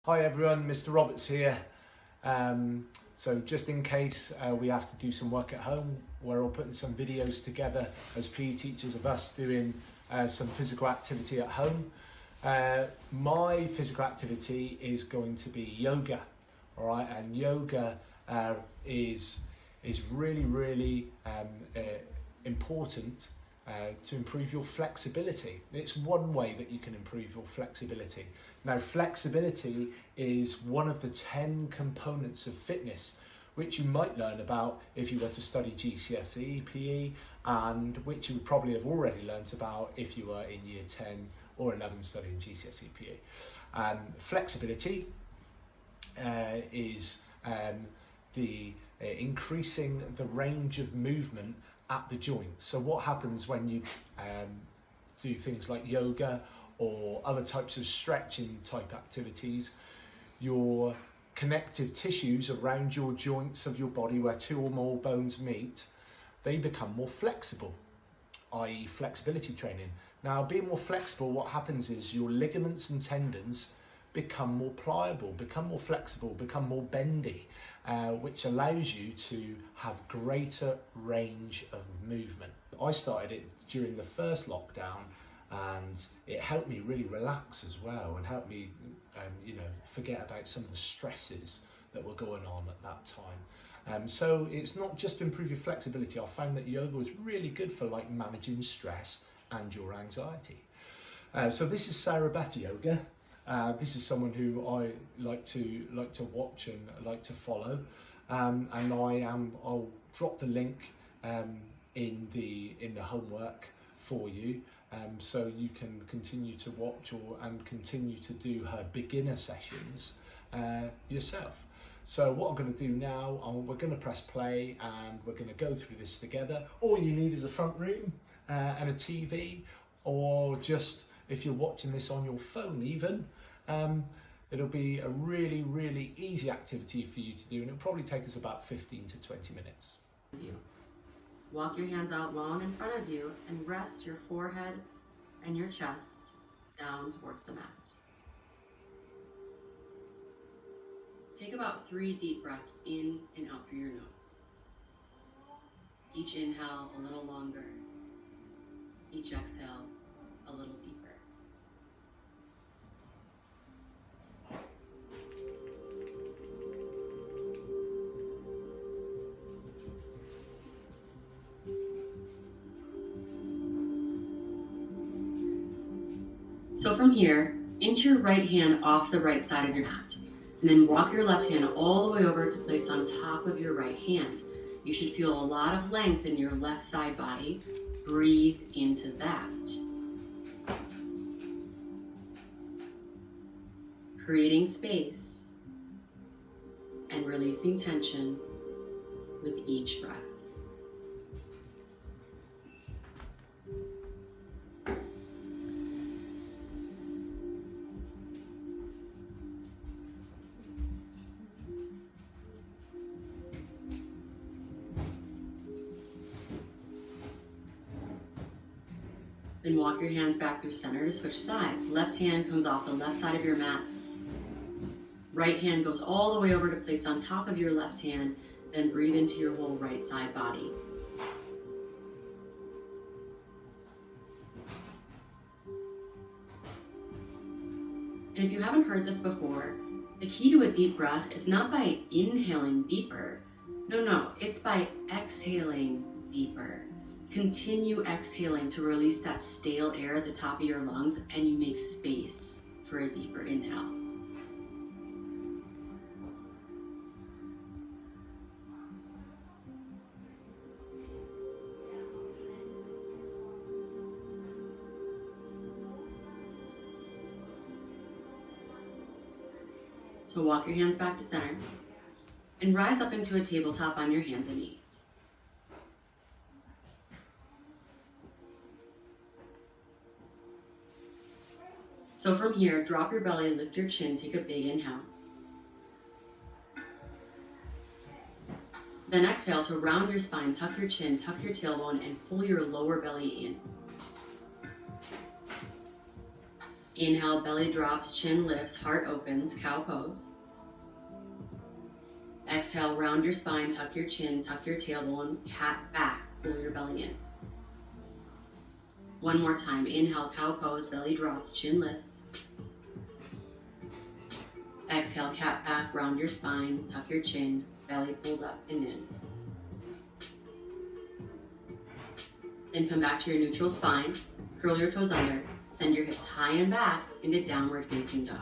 Hi everyone, Mr. Roberts here. So just in case we have to do some work at home, we're all putting some videos together as PE teachers of us doing some physical activity at home. My physical activity is going to be yoga, all right? And yoga is really important to improve your flexibility. It's one way that you can improve your flexibility. Now, flexibility is one of the 10 components of fitness, which you might learn about if you were to study GCSE PE, and which you would probably have already learnt about if you were in year 10 or 11 studying GCSE PE. Flexibility is the increasing the range of movement at the joint. So what happens when you do things like yoga or other types of stretching type activities, your connective tissues around your joints of your body where two or more bones meet, they become more flexible, i.e. flexibility training. Now, being more flexible, what happens is your ligaments and tendons become more pliable, become more flexible, become more bendy, which allows you to have greater range of movement. I started it during the first lockdown, and it helped me really relax as well, and helped me forget about some of the stresses that were going on at that time. So it's not just to improve your flexibility. I found that yoga was really good for like managing stress and your anxiety. So this is Sarah Beth Yoga. This is someone who I like to watch and like to follow, and I'll drop the link in the homework for you, so you can continue to watch and continue to do her beginner sessions yourself. So what I'm going to do now, we're going to press play and we're going to go through this together. All you need is a front room and a TV, or just if you're watching this on your phone even, it'll be a really easy activity for you to do, and it'll probably take us about 15 to 20 minutes. Walk your hands out long in front of you and rest your forehead and your chest down towards the mat. Take about 3 deep breaths in and out through your nose. Each inhale a little longer, each exhale a little deeper. So from here, inch your right hand off the right side of your mat, and then walk your left hand all the way over to place on top of your right hand. You should feel a lot of length in your left side body. Breathe into that. Creating space and releasing tension with each breath. Then walk your hands back through center to switch sides. Left hand comes off the left side of your mat. Right hand goes all the way over to place on top of your left hand. Then breathe into your whole right side body. And if you haven't heard this before, the key to a deep breath is not by inhaling deeper. No, it's by exhaling deeper. Continue exhaling to release that stale air at the top of your lungs, and you make space for a deeper inhale. So walk your hands back to center and rise up into a tabletop on your hands and knees. So from here, drop your belly, lift your chin, take a big inhale. Then exhale to round your spine, tuck your chin, tuck your tailbone, and pull your lower belly in. Inhale, belly drops, chin lifts, heart opens, cow pose. Exhale, round your spine, tuck your chin, tuck your tailbone, cat back, pull your belly in. One more time. Inhale, cow pose, belly drops, chin lifts. Exhale, cat back, round your spine, tuck your chin, belly pulls up and in. Then come back to your neutral spine, curl your toes under, send your hips high and back into downward facing dog.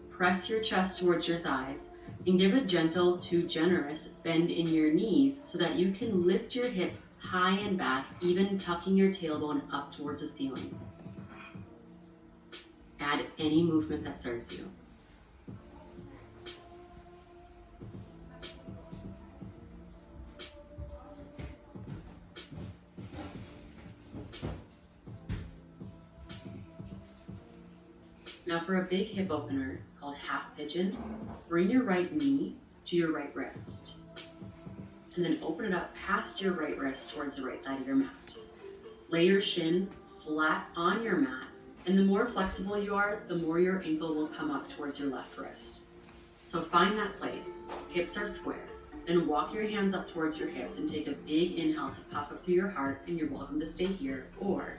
Press your chest towards your thighs and give a gentle to generous bend in your knees so that you can lift your hips high and back, even tucking your tailbone up towards the ceiling. Add any movement that serves you. Now for a big hip opener called half pigeon, bring your right knee to your right wrist. And then open it up past your right wrist towards the right side of your mat. Lay your shin flat on your mat, and the more flexible you are, the more your ankle will come up towards your left wrist. So find that place, hips are square. Then walk your hands up towards your hips and take a big inhale to puff up through your heart, and you're welcome to stay here, or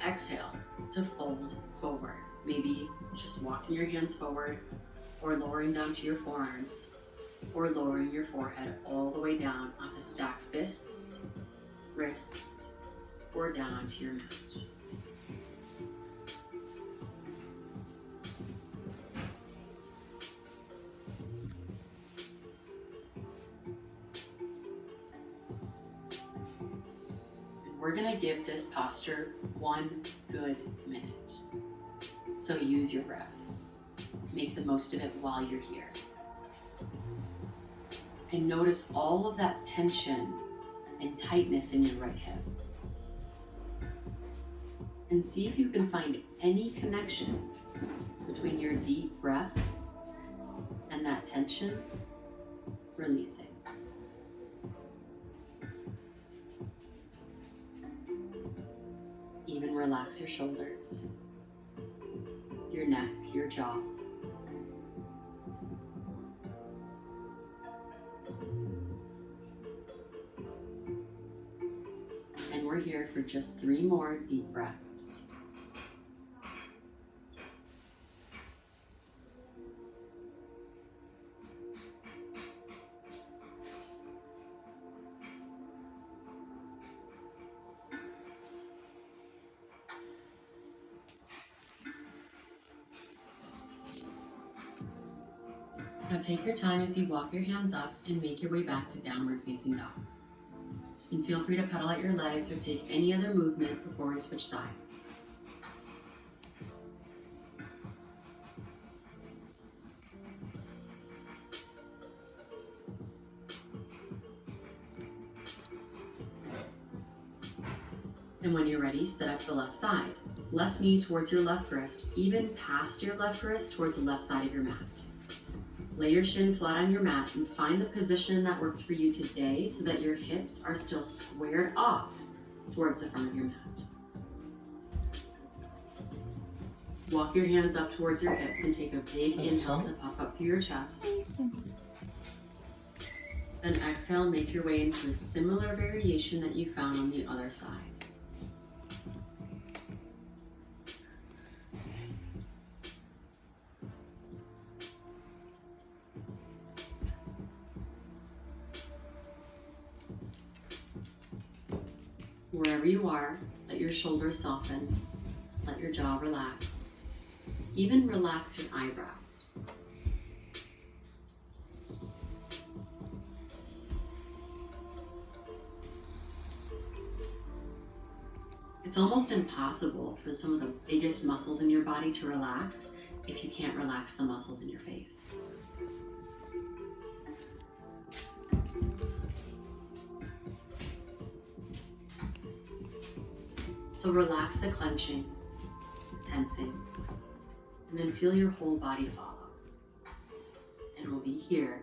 exhale to fold forward. Maybe just walking your hands forward, or lowering down to your forearms, or lowering your forehead all the way down onto stacked fists, wrists, or down onto your mat. And we're gonna give this posture 1 good minute. So use your breath. Make the most of it while you're here. And notice all of that tension and tightness in your right hip. And see if you can find any connection between your deep breath and that tension releasing. Even relax your shoulders, your neck, your jaw. And we're here for just 3 more deep breaths. Now take your time as you walk your hands up and make your way back to downward facing dog. And feel free to pedal out your legs or take any other movement before we switch sides. And when you're ready, sit up the left side. Left knee towards your left wrist, even past your left wrist towards the left side of your mat. Lay your shin flat on your mat and find the position that works for you today so that your hips are still squared off towards the front of your mat. Walk your hands up towards your hips and take a big inhale to puff up through your chest. Then exhale, make your way into a similar variation that you found on the other side. Wherever you are, let your shoulders soften, let your jaw relax, even relax your eyebrows. It's almost impossible for some of the biggest muscles in your body to relax if you can't relax the muscles in your face. So relax the clenching, tensing, and then feel your whole body follow. And we'll be here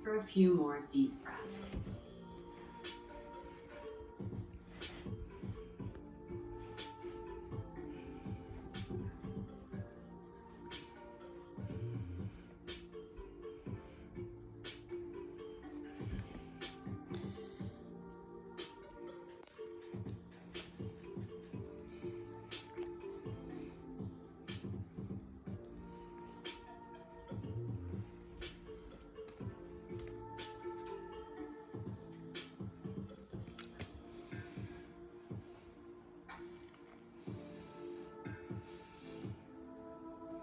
for a few more deep breaths.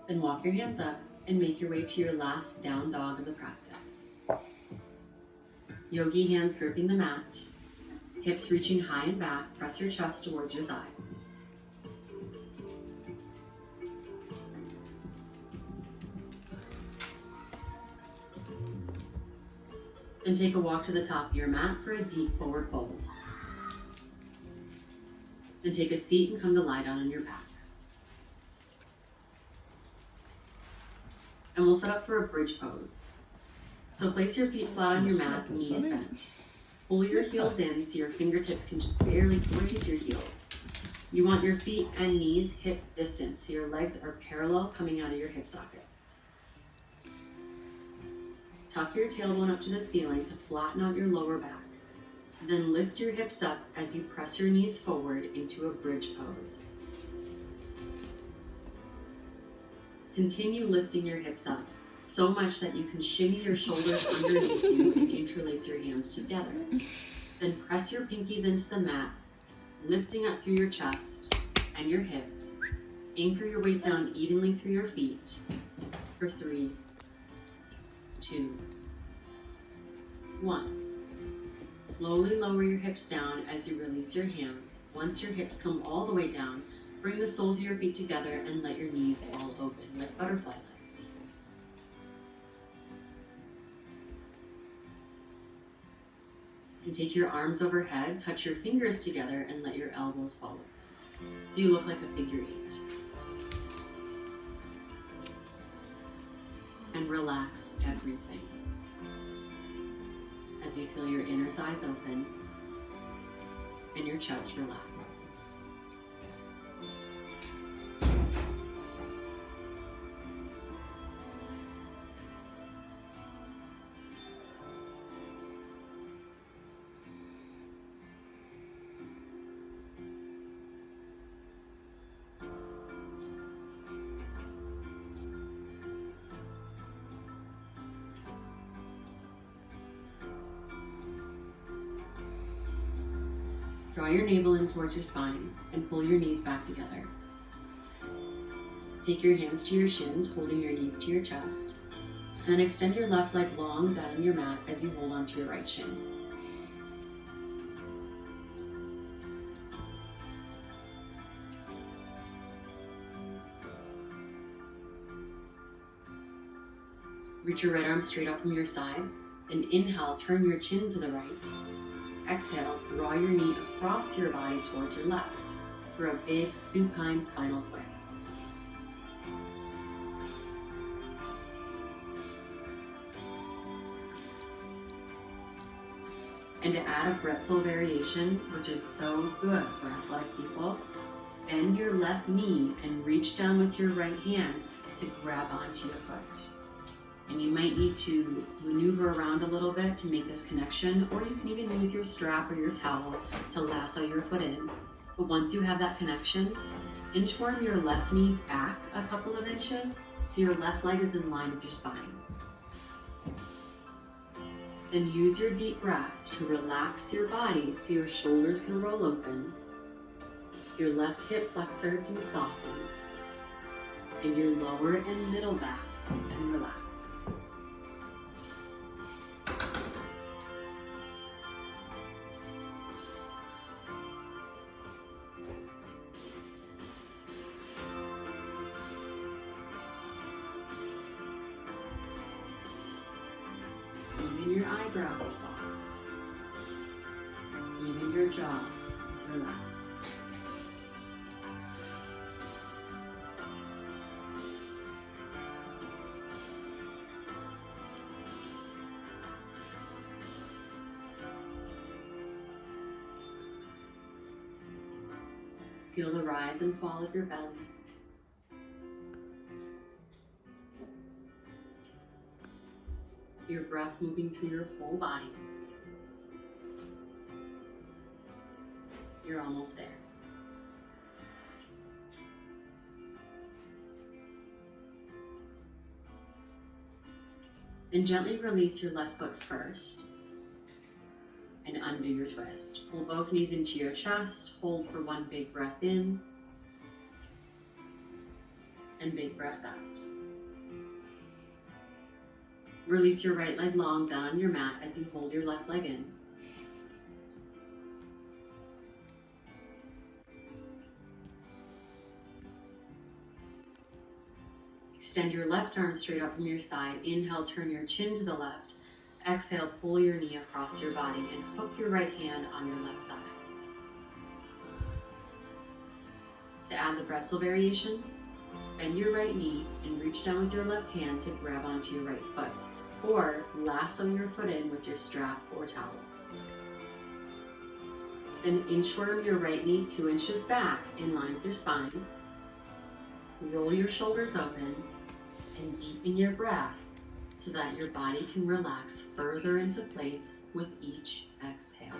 Then walk your hands up and make your way to your last down dog of the practice. Yogi hands gripping the mat, hips reaching high and back, press your chest towards your thighs. Then take a walk to the top of your mat for a deep forward fold. Then take a seat and come to lie down on your back. And we'll set up for a bridge pose. So place your feet flat on your mat, knees bent. Pull your heels in so your fingertips can just barely graze your heels. You want your feet and knees hip distance so your legs are parallel coming out of your hip sockets. Tuck your tailbone up to the ceiling to flatten out your lower back. Then lift your hips up as you press your knees forward into a bridge pose. Continue lifting your hips up so much that you can shimmy your shoulders underneath you and interlace your hands together. Then press your pinkies into the mat, lifting up through your chest and your hips. Anchor your weight down evenly through your feet for 3, 2, 1. Slowly lower your hips down as you release your hands. Once your hips come all the way down, bring the soles of your feet together and let your knees fall open like butterfly legs. And take your arms overhead, touch your fingers together and let your elbows fall open. So you look like a figure 8. And relax everything. As you feel your inner thighs open and your chest relax. Draw your navel in towards your spine and pull your knees back together. Take your hands to your shins, holding your knees to your chest, and then extend your left leg long down on your mat as you hold onto your right shin. Reach your right arm straight up from your side, and inhale, turn your chin to the right. Exhale, draw your knee across your body towards your left for a big supine spinal twist. And to add a bretzel variation, which is so good for athletic people, bend your left knee and reach down with your right hand to grab onto your foot. And you might need to maneuver around a little bit to make this connection, or you can even use your strap or your towel to lasso your foot in. But once you have that connection, inchworm your left knee back a couple of inches so your left leg is in line with your spine. Then use your deep breath to relax your body so your shoulders can roll open, your left hip flexor can soften, and your lower and middle back can relax. Even your eyebrows are soft. Even your jaw is relaxed. Feel the rise and fall of your belly. Your breath moving through your whole body. You're almost there. Then gently release your left foot first and undo your twist. Pull both knees into your chest, hold for one big breath in and big breath out. Release your right leg long down on your mat as you hold your left leg in. Extend your left arm straight out from your side. Inhale, turn your chin to the left. Exhale, pull your knee across your body and hook your right hand on your left thigh. To add the pretzel variation, bend your right knee and reach down with your left hand to grab onto your right foot, or lasso your foot in with your strap or towel. Then inchworm your right knee 2 inches back in line with your spine. Roll your shoulders open and deepen your breath so that your body can relax further into place with each exhale.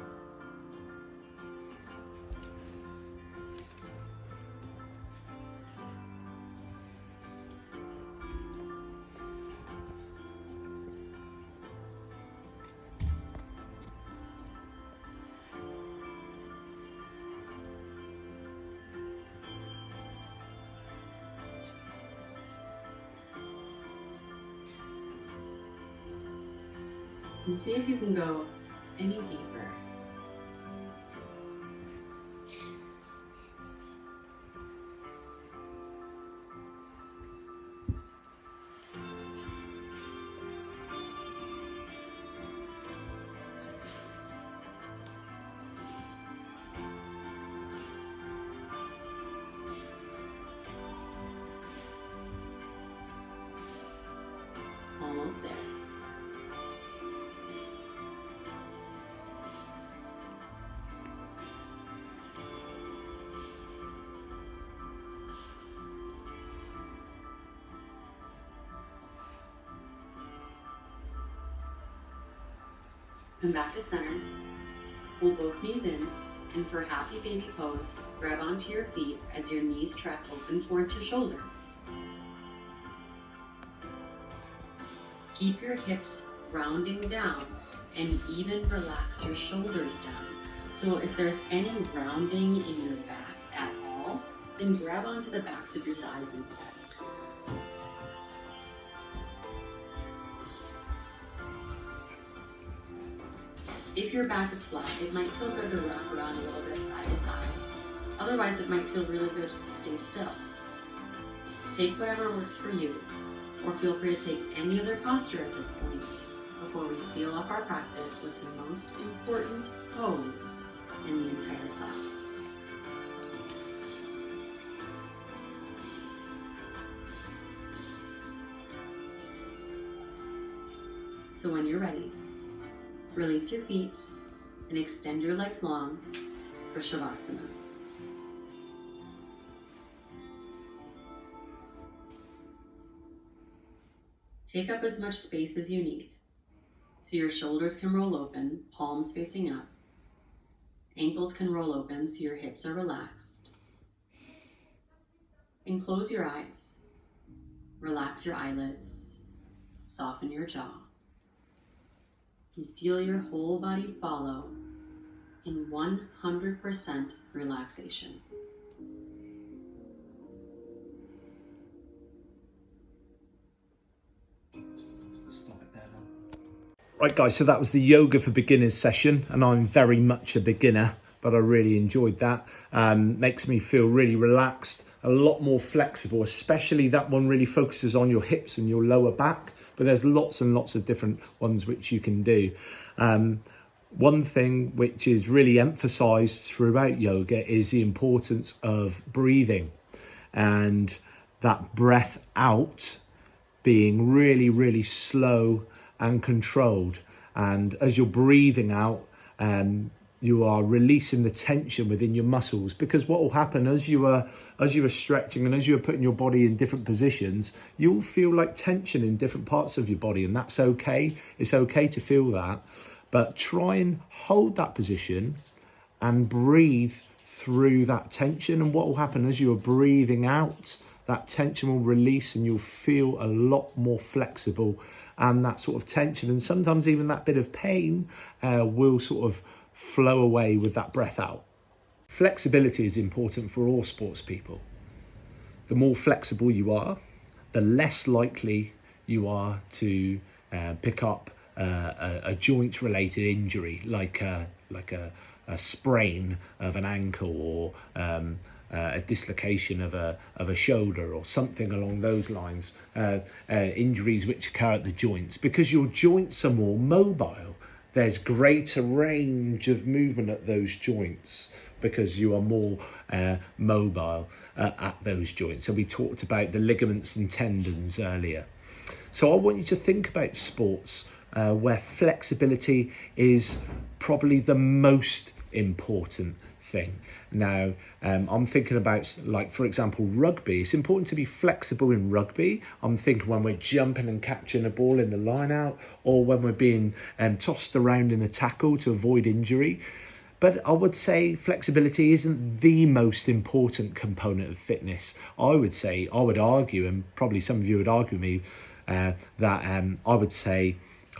And see if you can go any deeper. Almost there. Come back to center, pull both knees in, and for happy baby pose, grab onto your feet as your knees track open towards your shoulders. Keep your hips rounding down and even relax your shoulders down. So if there's any rounding in your back at all, then grab onto the backs of your thighs instead. If your back is flat, it might feel good to rock around a little bit side to side. Otherwise, it might feel really good just to stay still. Take whatever works for you, or feel free to take any other posture at this point before we seal off our practice with the most important pose in the entire class. So when you're ready, release your feet and extend your legs long for Shavasana. Take up as much space as you need, so your shoulders can roll open, palms facing up. Ankles can roll open so your hips are relaxed. And close your eyes. Relax your eyelids. Soften your jaw. And feel your whole body follow in 100% relaxation. Right guys, so that was the yoga for beginners session, and I'm very much a beginner, but I really enjoyed that. Makes me feel really relaxed, a lot more flexible, especially that one really focuses on your hips and your lower back, but there's lots and lots of different ones which you can do. One thing which is really emphasized throughout yoga is the importance of breathing, and that breath out being really, really slow and controlled. And as you're breathing out, you are releasing the tension within your muscles, because what will happen as you are stretching and as you are putting your body in different positions, you'll feel like tension in different parts of your body, and that's okay. It's okay to feel that, but try and hold that position and breathe through that tension. And what will happen as you are breathing out, that tension will release and you'll feel a lot more flexible, and that sort of tension and sometimes even that bit of pain will sort of flow away with that breath out. Flexibility is important for all sports people. The more flexible you are, the less likely you are to pick up a joint-related injury, like a sprain of an ankle, or a dislocation of a shoulder, or something along those lines. Injuries which occur at the joints, because your joints are more mobile. There's greater range of movement at those joints because you are more mobile at those joints. And we talked about the ligaments and tendons earlier. So I want you to think about sports where flexibility is probably the most important thing. Now, I'm thinking about, like, for example, rugby. It's important to be flexible in rugby. I'm thinking when we're jumping and catching a ball in the line out, or when we're being tossed around in a tackle to avoid injury. But I would say flexibility isn't the most important component of fitness. I would argue, and probably some of you would argue with me, that I would say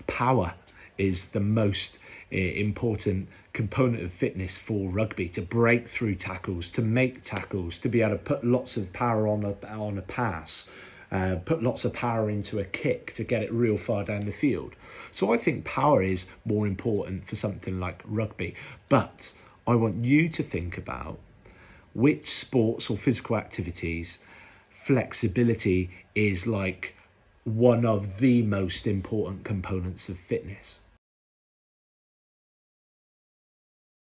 power is the most important component of fitness for rugby, to break through tackles, to make tackles, to be able to put lots of power on a pass, put lots of power into a kick to get it real far down the field. So I think power is more important for something like rugby. But I want you to think about which sports or physical activities flexibility is like one of the most important components of fitness.